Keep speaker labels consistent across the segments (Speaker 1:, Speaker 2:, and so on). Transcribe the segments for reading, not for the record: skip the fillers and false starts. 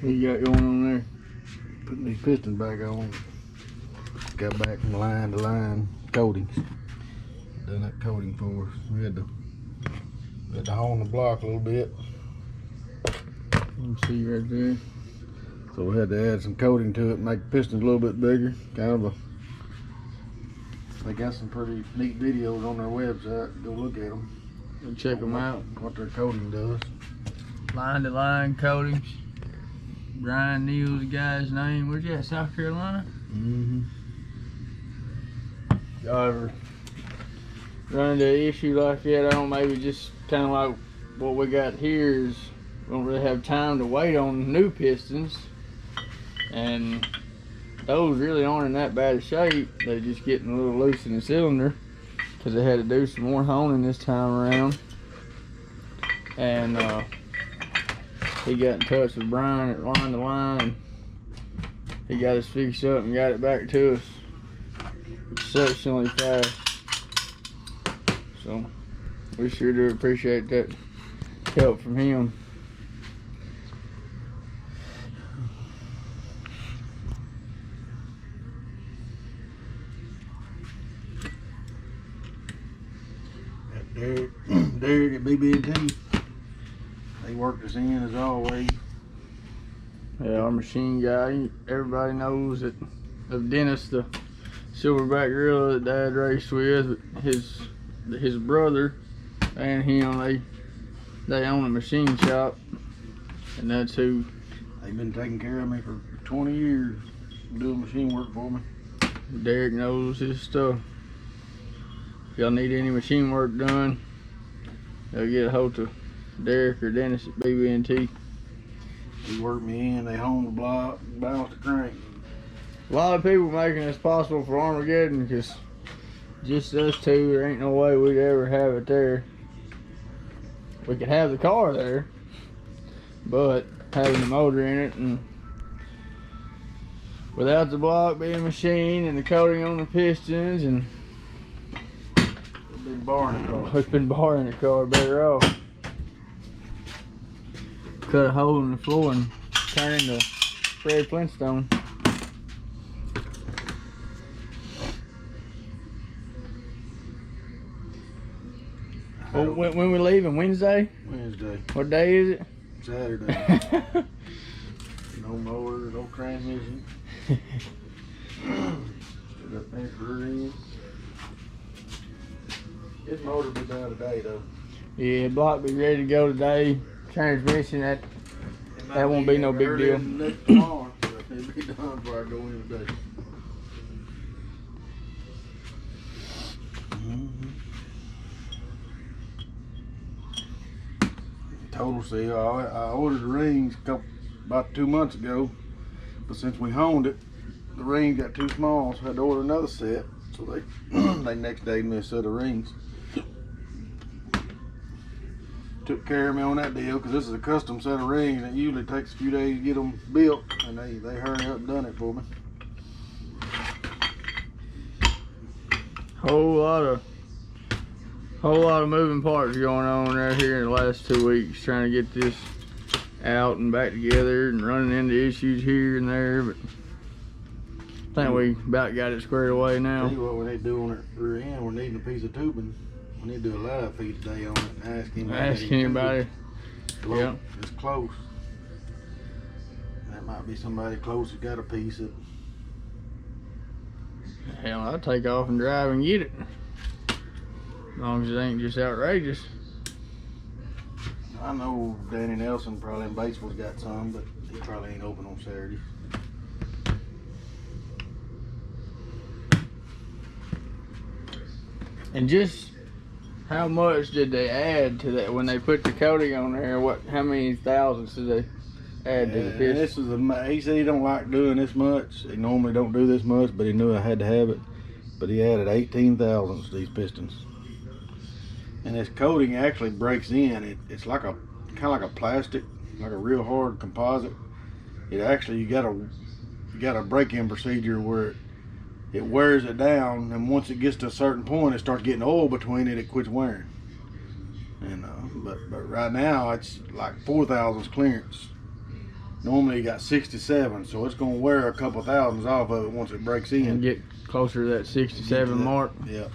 Speaker 1: What you got going on there? Putting these pistons back on. Got back from line to line coatings. Done that coating for us. We had to hone the block a little bit. You can see right there. So we had to add some coating to it, make the pistons a little bit bigger. They got some pretty neat videos on their website. Go look at them.
Speaker 2: And check them out.
Speaker 1: What their coating does.
Speaker 2: Line to line coatings. Brian Neal's the guy's name. Where's he at? South Carolina?
Speaker 1: Mm-hmm.
Speaker 2: Y'all ever run into an issue like that? I don't know, maybe just kind of like what we got here is we don't really have time to wait on new pistons. And those really aren't in that bad of shape. They're just getting a little loose in the cylinder because they had to do some more honing this time around. And he got in touch with Brian at Line to Line, and he got us fixed up and got it back to us exceptionally fast. So we sure do appreciate that help from him.
Speaker 1: Derek at BB&T. They worked us in as always.
Speaker 2: Yeah, our machine guy. Everybody knows that of Dennis, the silverback gorilla that Dad raced with. His brother and him, they own a machine shop, and that's who.
Speaker 1: They've been taking care of me for 20 years, doing machine work for me.
Speaker 2: Derek knows his stuff. If y'all need any machine work done, they'll get a hold of Derek or Dennis at BB&T.
Speaker 1: They work me in, they hone the block, balance the crank.
Speaker 2: A lot of people making this possible for Armageddon, because just us two, there ain't no way we'd ever have it there. We could have the car there, but having the motor in it, and without the block being machined and the coating on the pistons, and
Speaker 1: we've been borrowing the car.
Speaker 2: We've been borrowing the car, better off. Cut a hole in the floor and turn into Fred Flintstone. Well, when we leaving? Wednesday?
Speaker 1: Wednesday.
Speaker 2: What day is it?
Speaker 1: Saturday. No motor, no transmission. Still got things for her in. This motor be done today though.
Speaker 2: Yeah, block be ready to go today. Transmission, that won't be no big deal.
Speaker 1: Tomorrow, so it'll be done before I go in today. Total seal. I ordered the rings about 2 months ago, but since we honed it, the rings got too small, so I had to order another set. So they next day gave me a set of rings. Took care of me on that deal, because this is a custom set of rings and it usually takes a few days to get them built, and they hurry up and done it for me.
Speaker 2: Whole lot of moving parts going on right here in the last 2 weeks, trying to get this out and back together and running into issues here and there, but I think we about got it squared away now.
Speaker 1: Tell you what we need to do on it rear end, we're needing a piece of tubing. We need to do a live feed today on it and ask anybody.
Speaker 2: Yeah.
Speaker 1: It's close. That might be somebody close who got a piece of.
Speaker 2: Hell, I'll take off and drive and get it. As long as it ain't just outrageous.
Speaker 1: I know Danny Nelson probably in Batesville's got some, but he probably ain't open on Saturdays.
Speaker 2: And just How much did they add to that when they put the coating on there? How many thousands did they add to the piston?
Speaker 1: This is he said he don't like doing this much. He normally don't do this much, but he knew I had to have it. But he added 18 thousandths to these pistons. And this coating actually breaks in. It's like kind of like a plastic, like a real hard composite. It actually, you got a break-in procedure where it wears it down, and once it gets to a certain point, it starts getting oil between it. It quits wearing. And but right now it's like 4 thousandths clearance. Normally you got 67, so it's gonna wear a couple thousandths off of it once it breaks in.
Speaker 2: And get closer to that 67 mark.
Speaker 1: Yeah.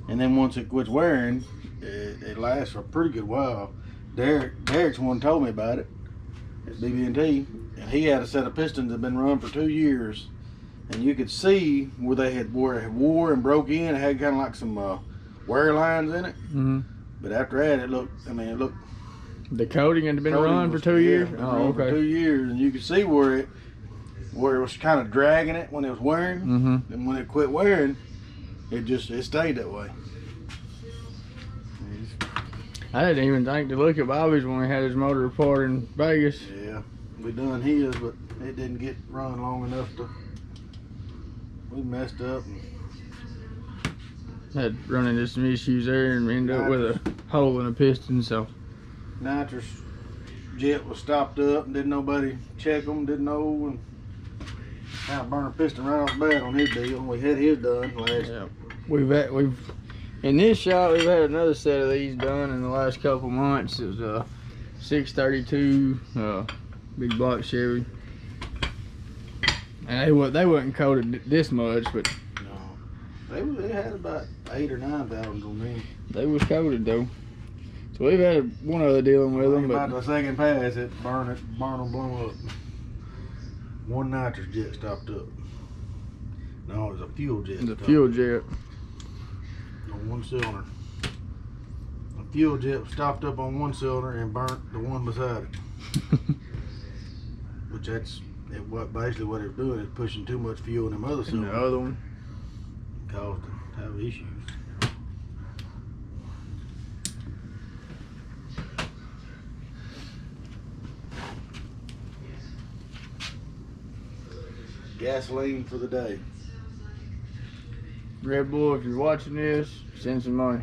Speaker 1: And then once it quits wearing, it lasts for a pretty good while. Derek's one told me about it at BB&T, and he had a set of pistons that had been run for 2 years. And you could see where it wore and broke in. It had kind of like some wear lines in it.
Speaker 2: Mm-hmm.
Speaker 1: But after that, it looked.
Speaker 2: The coating had been run for 2 years.
Speaker 1: Oh, okay. For 2 years, and you could see where it was kind of dragging it when it was wearing, and when it quit wearing, it stayed that way.
Speaker 2: I didn't even think to look at Bobby's when we had his motor report in Vegas.
Speaker 1: Yeah, we done his, but it didn't get run long enough to. We messed up and
Speaker 2: had run into some issues there and ended up with a hole in a piston. So
Speaker 1: nitrous jet was stopped up and didn't nobody check them, didn't know, and kind of burned a piston right off the bat on his deal. We had his done last.
Speaker 2: Yeah, we've in this shop we've had another set of these done in the last couple months. It was a 632 big block Chevy. And they wasn't coated this much, but
Speaker 1: no, they had about 8 or 9 thousand on them.
Speaker 2: They was coated though. So we've had one other dealing with them, but
Speaker 1: about the second pass, it burned them, blown up. One nitrous jet stopped up. No, it was a fuel jet.
Speaker 2: The fuel jet
Speaker 1: on one cylinder. A fuel jet stopped up on one cylinder and burnt the one beside it. Which basically what it's doing is pushing too much fuel in them other cylinders.
Speaker 2: And the other one
Speaker 1: caused them to have issues. Gasoline for the day.
Speaker 2: Red Bull, if you're watching this, send some money.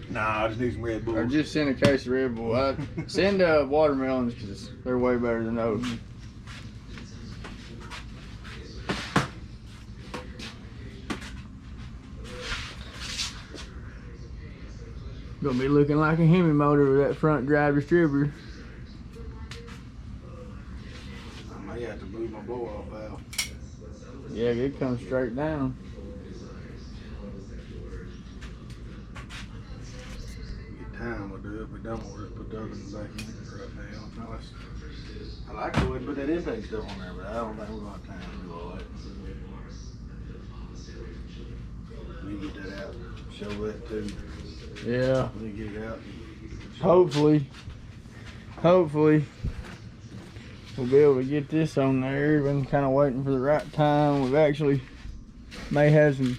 Speaker 1: Nah, I just need some Red Bull.
Speaker 2: Or just send a case of Red Bull. Send watermelons because they're way better than those. Gonna be looking like a Hemi motor with that front drive distributor.
Speaker 1: I may have to move my blow-off valve.
Speaker 2: Yeah, it comes straight down.
Speaker 1: Get time, we'll do it. If we don't, we'll just put the other one back in right now. I like to go ahead and put that intake stuff on there, but I don't think we're gonna have time to do all that. We need to get that out. Show that too.
Speaker 2: Yeah.
Speaker 1: We need to get it out.
Speaker 2: Hopefully we'll be able to get this on there. Been kind of waiting for the right time. We've actually may have some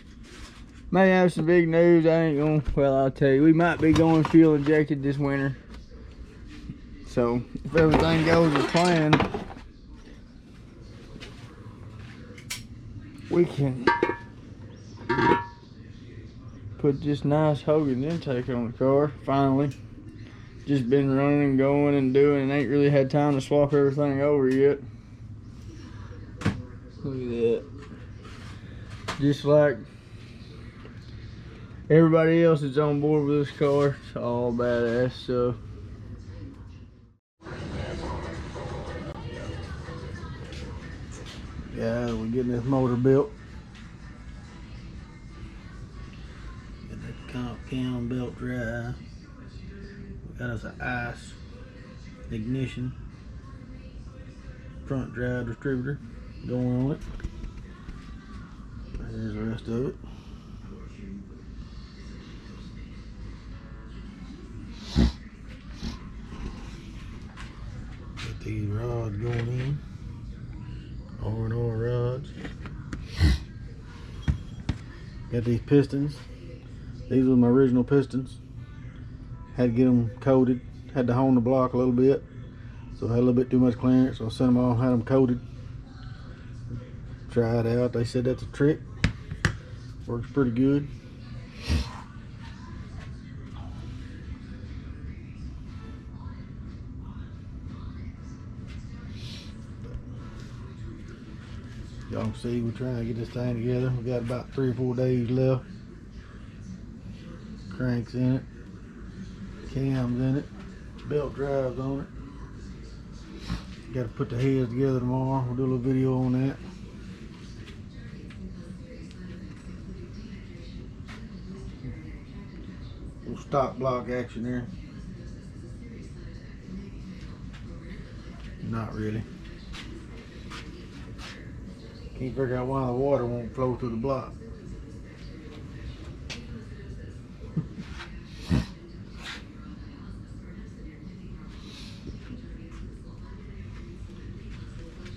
Speaker 2: big news. I ain't gonna. Well, I'll tell you, we might be going fuel injected this winter. So if everything goes as planned, we can put this nice Hogan intake on the car finally. Just been running and going and doing and ain't really had time to swap everything over yet. Look at that. Just like everybody else that's on board with this car, it's all badass stuff.
Speaker 1: Yeah, we're getting this motor built. Get that cam belt dry. Got us an ice ignition front drive distributor going on it. Here's the rest of it. Got these rods going in, R&R rods. Got these pistons These were my original pistons. Had to get them coated. Had to hone the block a little bit. So I had a little bit too much clearance. So I sent them all, had them coated. Try it out. They said that's a trick. Works pretty good. Y'all can see we're trying to get this thing together. We got about 3 or 4 days left. Cranks in it, cams in it, belt drives on it. Got to put the heads together tomorrow. We'll do a little video on that. Little stock block action there. Not really. Can't figure out why the water won't flow through the block.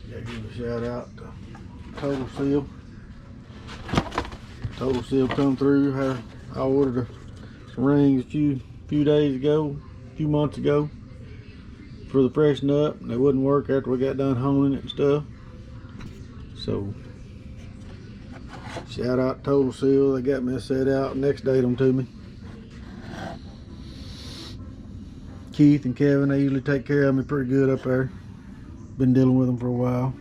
Speaker 1: Gotta give a shout out to Total Seal. Total Seal come through. I ordered some rings a few days ago, a few months ago, for the freshen up, and they wouldn't work after we got done honing it and stuff. So shout out Total Seal. They got me set out, next date them to me. Keith and Kevin, they usually take care of me pretty good up there. Been dealing with them for a while.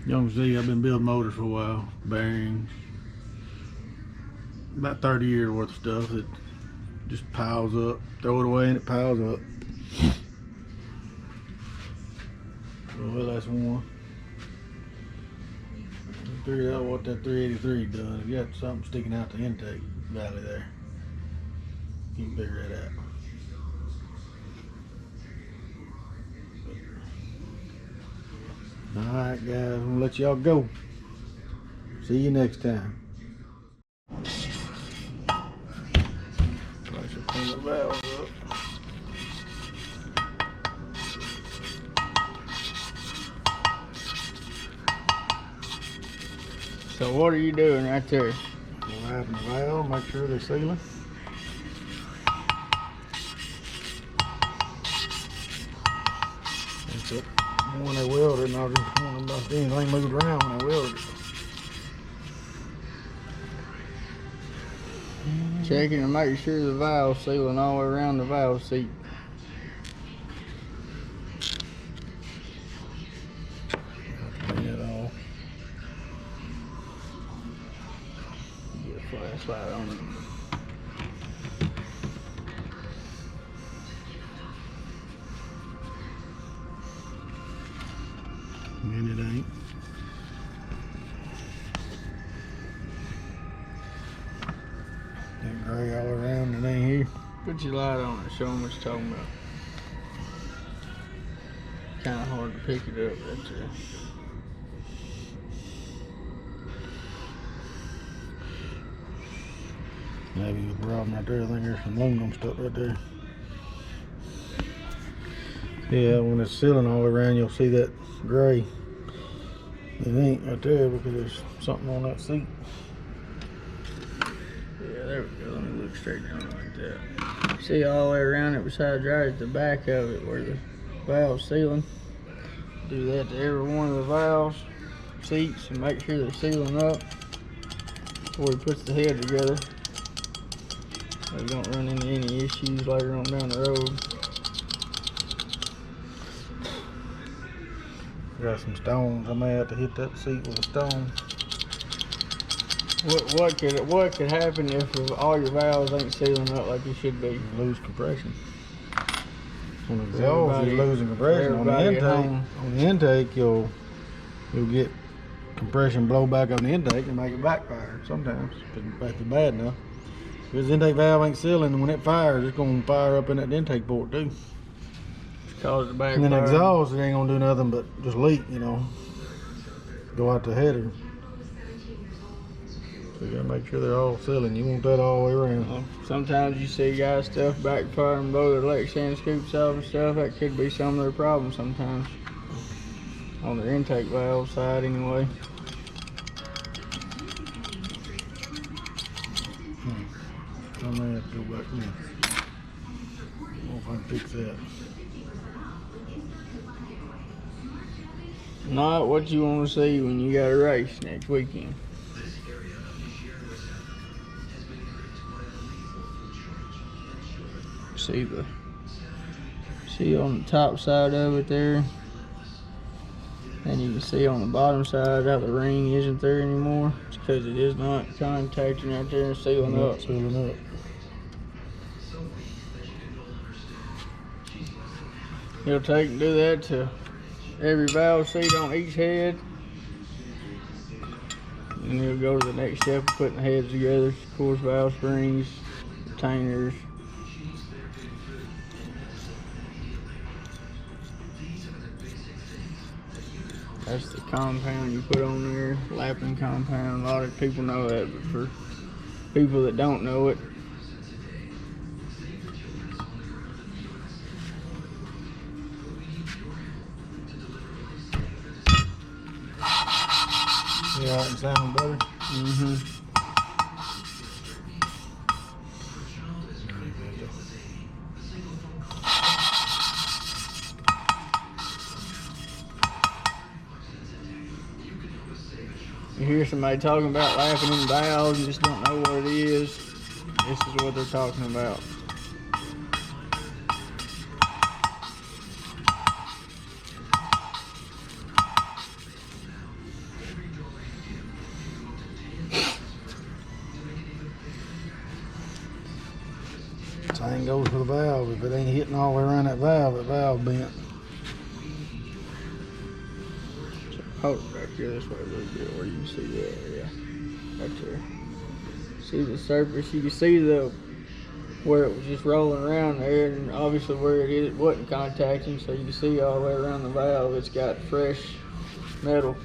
Speaker 1: Y'all can see I've been building motors for a while. Bearings. About 30 years worth of stuff that just piles up. Throw it away and it piles up. Well, that's one. Figured out what that 383 done. It got something sticking out the intake valley there. You can figure it out. Alright guys, I'm gonna let y'all go. See you next time. Probably should clean the valves up.
Speaker 2: So what are you doing right there?
Speaker 1: Lighten the valve, make sure they're sealing. That's it. When they welded, and I just want about anything moved around when they welded it.
Speaker 2: Checking to make sure the valve's sealing all the way around the valve seat.
Speaker 1: Clean it off.
Speaker 2: Get a flashlight on it.
Speaker 1: And it ain't. That gray all around, it ain't here.
Speaker 2: Put your light on it, show them what you're talking about. Kind of hard to pick it up right there.
Speaker 1: Maybe the problem right there, I think there's some aluminum stuff right there. Yeah, when it's sealing all around, you'll see that gray. It ain't right there because there's something on that seat.
Speaker 2: Yeah, there we go. Let me look straight down like that. See all the way around it besides right at the back of it where the valve's sealing. Do that to every one of the valves, seats, and make sure they're sealing up before he puts the head together. So you don't run into any issues later on down the road.
Speaker 1: Got some stones. I may have to hit that seat with a stone.
Speaker 2: What could happen if all your valves ain't sealing up like you should be?
Speaker 1: You lose compression. On the exhaust, you're losing compression. On the intake, you'll get compression blow back on the intake and make it backfire sometimes if it's bad enough. Because the intake valve ain't sealing, and when it fires, it's going to fire up in that intake port too.
Speaker 2: Cause the backfire.
Speaker 1: And then exhaust, it ain't gonna do nothing but just leak, you know. Go out the header. So you gotta make sure they're all sealing. You want that all the way around.
Speaker 2: Sometimes you see guys stuff backfire and blow their electric sand scoops out and stuff. That could be some of their problems sometimes. On their intake valve side anyway.
Speaker 1: I may have to go back in. I don't know if I can fix that.
Speaker 2: Not what you want to see when you got a race next weekend. See on the top side of it there, and you can see on the bottom side how the ring isn't there anymore. It's because it is not contacting right there and sealing up.
Speaker 1: Sealing up.
Speaker 2: He'll take and do that to every valve seat on each head, and he'll go to the next step of putting the heads together. Of course, valve springs, retainers. That's the compound you put on there, lapping compound. A lot of people know that, but for people that don't know it,
Speaker 1: yeah, it sounds better.
Speaker 2: You hear somebody talking about lapping in valves and just don't know what it is. This is what they're talking about.
Speaker 1: Same goes for the valve. If it ain't hitting all the way around that valve bent.
Speaker 2: Hold it back here this way a little bit where you can see the area. Right there. See the surface, you can see where it was just rolling around there, and obviously where it is, it wasn't contacting, so you can see all the way around the valve it's got fresh metal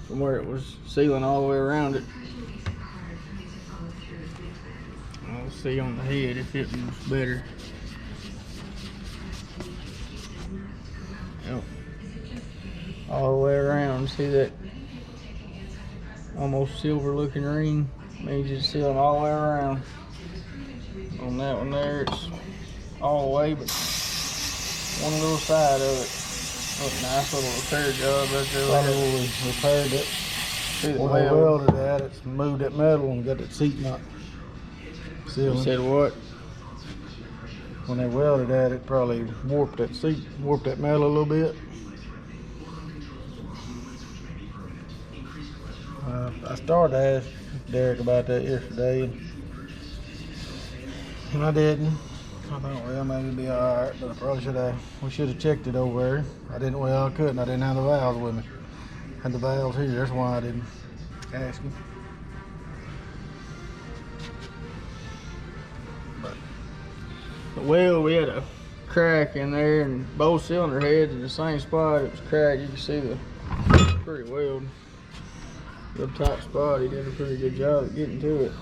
Speaker 2: from where it was sealing all the way around it. I'll see on the head if it was better. Yep. All the way around, see that almost silver looking ring? Means it's sealing all the way around. On that one there, it's all the way, but one little side of it. Look, nice little repair job right there.
Speaker 1: Finally repaired it. When they welded that, it's moved that metal and got that seat nut sealing.
Speaker 2: You said what?
Speaker 1: When they welded that, it probably warped that seat, warped that metal a little bit. I started to ask Derek about that yesterday, and I didn't. I thought, well, maybe it'd be all right, but I probably we should have checked it over there. I couldn't. I didn't have the valves with me. I had the valves here, that's why I didn't ask him. But
Speaker 2: The weld, we had a crack in there, and both cylinder heads in the same spot. It was cracked. You can see the pretty weld. The top spot, he did a pretty good job of getting to it.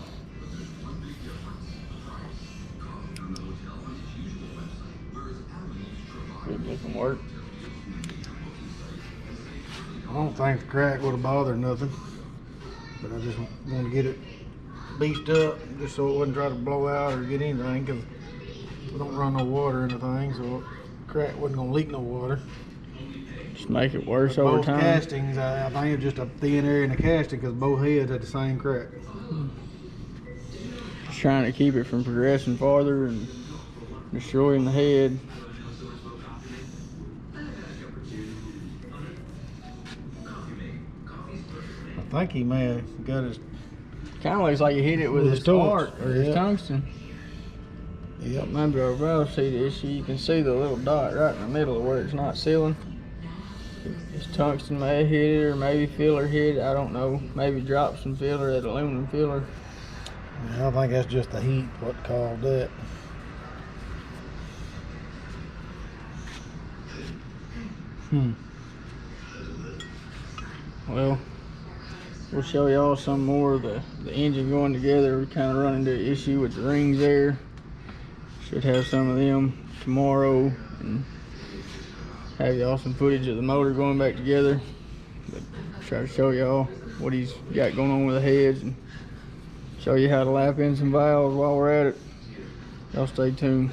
Speaker 2: Good looking work.
Speaker 1: I don't think the crack would have bothered nothing, but I just want to get it beefed up just so it wouldn't try to blow out or get anything, because we don't run no water in the thing, so the crack wasn't going to leak no water.
Speaker 2: Just make it worse over
Speaker 1: Both
Speaker 2: time.
Speaker 1: castings, I think it's just a thin area in the casting because both heads had the same crack.
Speaker 2: Just trying to keep it from progressing farther and destroying the head.
Speaker 1: I think he may have got his...
Speaker 2: Kind of looks like he hit it with his
Speaker 1: torch
Speaker 2: spark or his tungsten.
Speaker 1: Yep.
Speaker 2: Maybe our valve seat issue, you can see the little dot right in the middle of where it's not sealing. His tungsten may have hit it, or maybe filler hit it, I don't know. Maybe dropped some filler, that aluminum filler.
Speaker 1: Yeah, I think that's just the heat, what caused that.
Speaker 2: Well, we'll show y'all some more of the engine going together. We kind of run into an issue with the rings there. Should have some of them tomorrow and have y'all some footage of the motor going back together. But try to show y'all what he's got going on with the heads and show you how to lap in some valves while we're at it. Y'all stay tuned.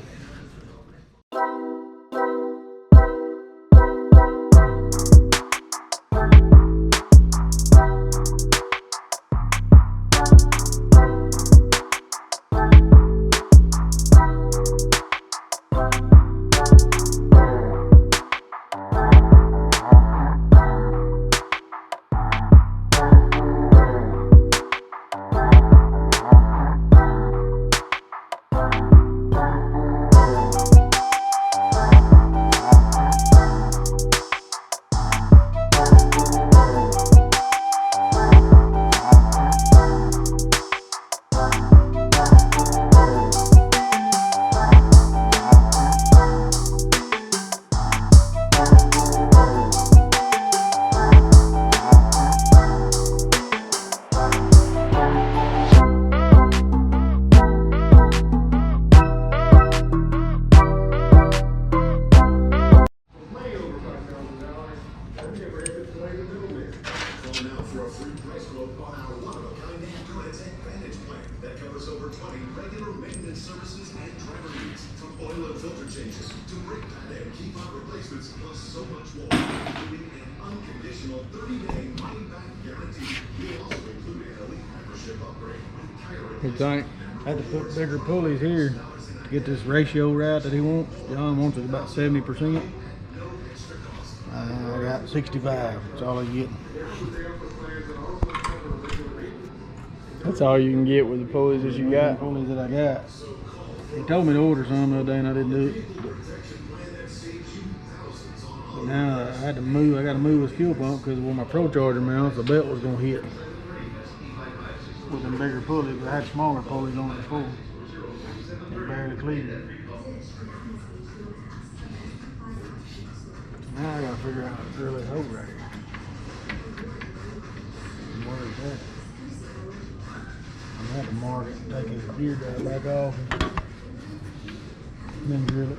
Speaker 2: You think?
Speaker 1: I had to put bigger pulleys here to get this ratio right that he wants. John wants it about 70%. I got 65. That's all I get.
Speaker 2: That's all you can get with the pulleys that you got?
Speaker 1: Pulleys that I got. He told me to order some the other day and I didn't do it. But now I had to move. I got to move his fuel pump because where my Pro Charger mounts, the belt was going to hit with them bigger pulleys. But I had smaller pulleys on it before. They barely cleared. Now I got to figure out how to drill this hole right here. Where is that? I'm going to have to mark it and take his gear drive back off and then drill it.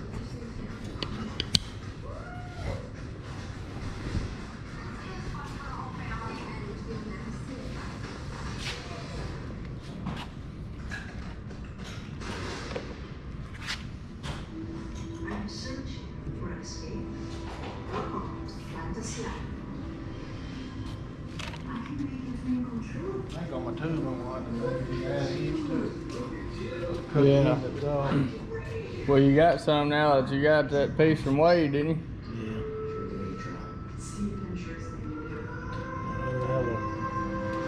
Speaker 1: I got my tube on
Speaker 2: Yeah. Well, you got some now that you got that piece from Wade, didn't you?
Speaker 1: Yeah.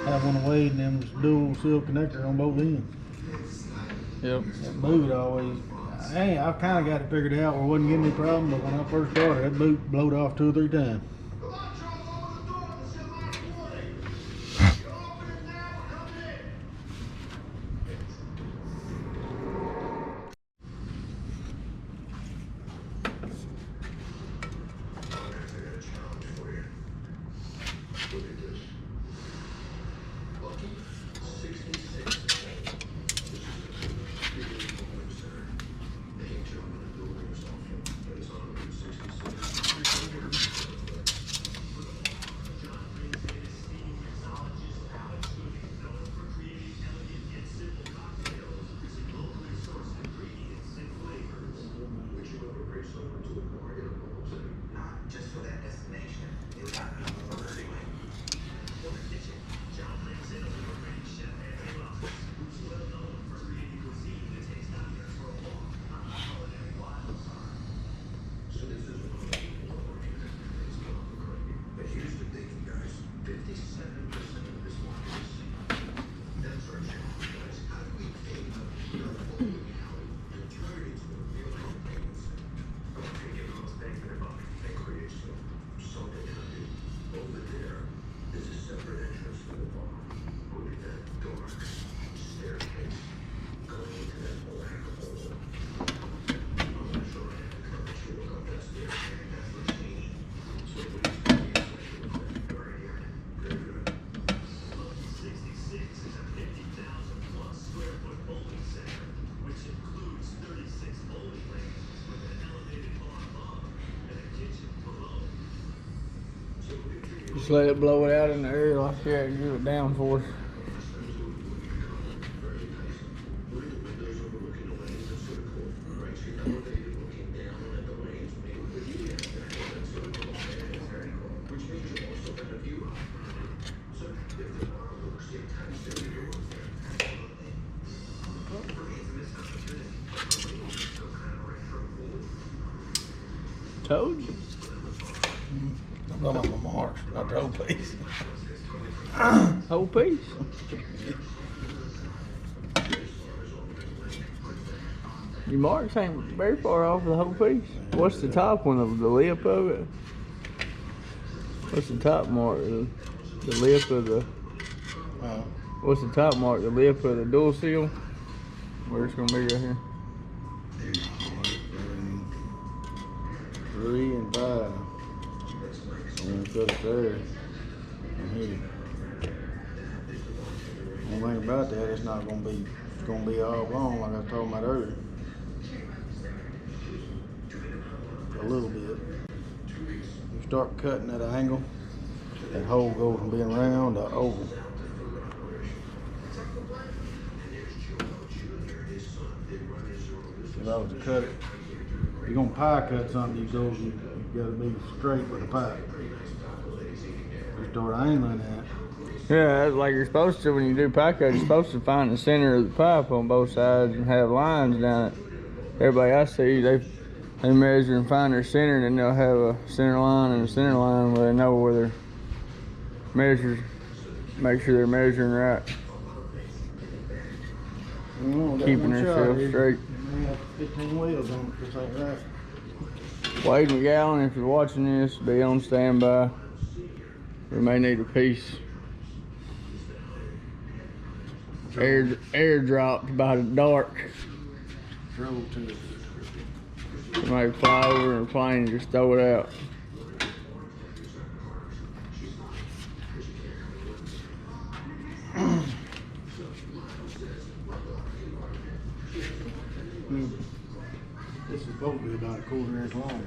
Speaker 1: Have one of Wade and them dual seal connector on both ends.
Speaker 2: Yep.
Speaker 1: That boot always. I've kind of got it figured out where it wasn't giving me a problem, but when I first started, that boot blowed off 2 or 3 times.
Speaker 2: Just let it blow it out in the air like that and give it down force. Told you.
Speaker 1: I'm talking about my marks, not the whole piece.
Speaker 2: Whole piece. Your marks ain't very far off the whole piece. What's the top one of the lip of it? What's the top mark? The lip of the. What's the top mark? The lip of the dual seal? Where's it's gonna be right here?
Speaker 1: 3 and 5. And then cut it there. And here. One thing about that, it's not gonna be. It's gonna be all wrong, like I was talking about earlier. A little bit. You start cutting at an angle, that hole goes from being round to oval. If I was to cut it, if you're gonna pie cut something, you gotta be straight with the pipe. You start angling that.
Speaker 2: Yeah, that's like you're supposed to when you do pie cut. You're supposed to find the center of the pipe on both sides and have lines down it. Everybody I see, they measure and find their center, and then they'll have a center line and a center line where they know where their measures, make sure they're measuring right, keeping themselves straight.
Speaker 1: 15 wheels on it, just like that.
Speaker 2: Wade McGowan, if you're watching this, be on standby. We may need a piece airdropped by the dark.
Speaker 1: Drove to it.
Speaker 2: You might fly over in a plane and just throw it out.
Speaker 1: This is supposed to be about a 1/4 inch long.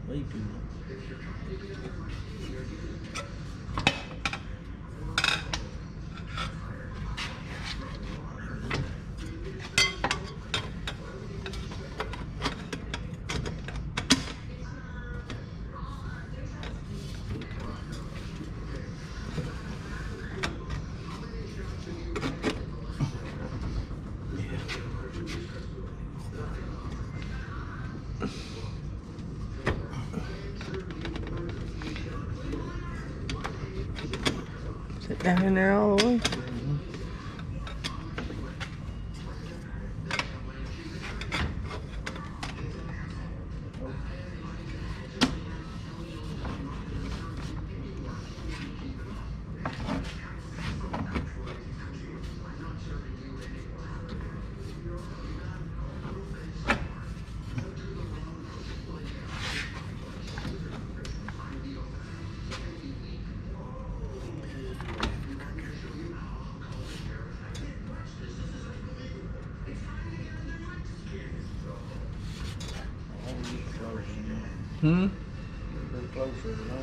Speaker 1: Way too much.
Speaker 2: Got in there all the way. Hmm?
Speaker 1: Pretty close right now.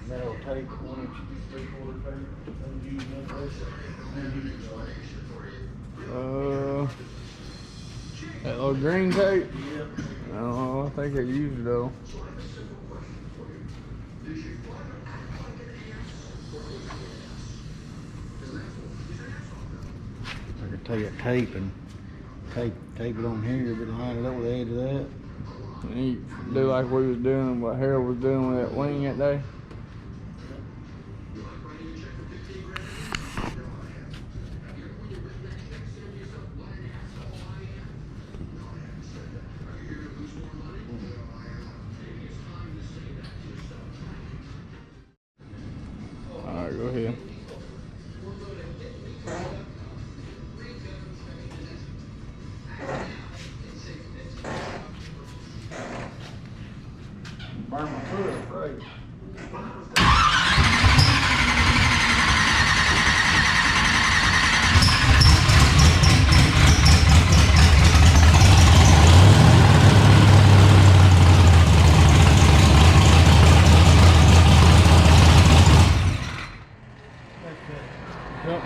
Speaker 1: Metal tape, 1 inch, 3/4 tape.
Speaker 2: That little green tape?
Speaker 1: Yeah.
Speaker 2: Oh, I think I used it though.
Speaker 1: I could take a tape and tape it on here, but line it up with the edge of that.
Speaker 2: And you do like we was doing, what Harold was doing with that wing that day. Alright, go ahead.
Speaker 1: Burn my foot, right?
Speaker 2: Yep.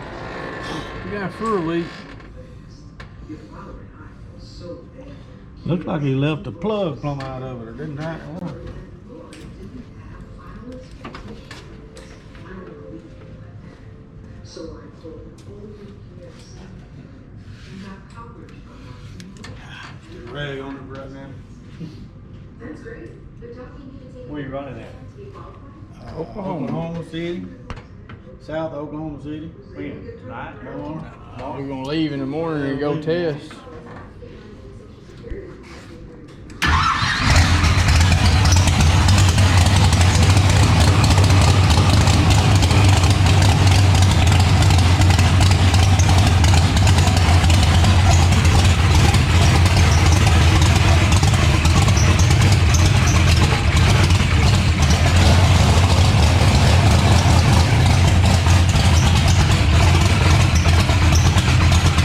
Speaker 2: You got a fluid leak.
Speaker 1: Looks like he left the plug plumb out of it, or didn't tighten it on. Rag on it right now.
Speaker 3: That's great.
Speaker 1: Where you running at?
Speaker 2: Oklahoma.
Speaker 1: City. South Oklahoma City.
Speaker 4: When? Tonight?
Speaker 1: Tomorrow.
Speaker 2: We're gonna leave in the morning and go test.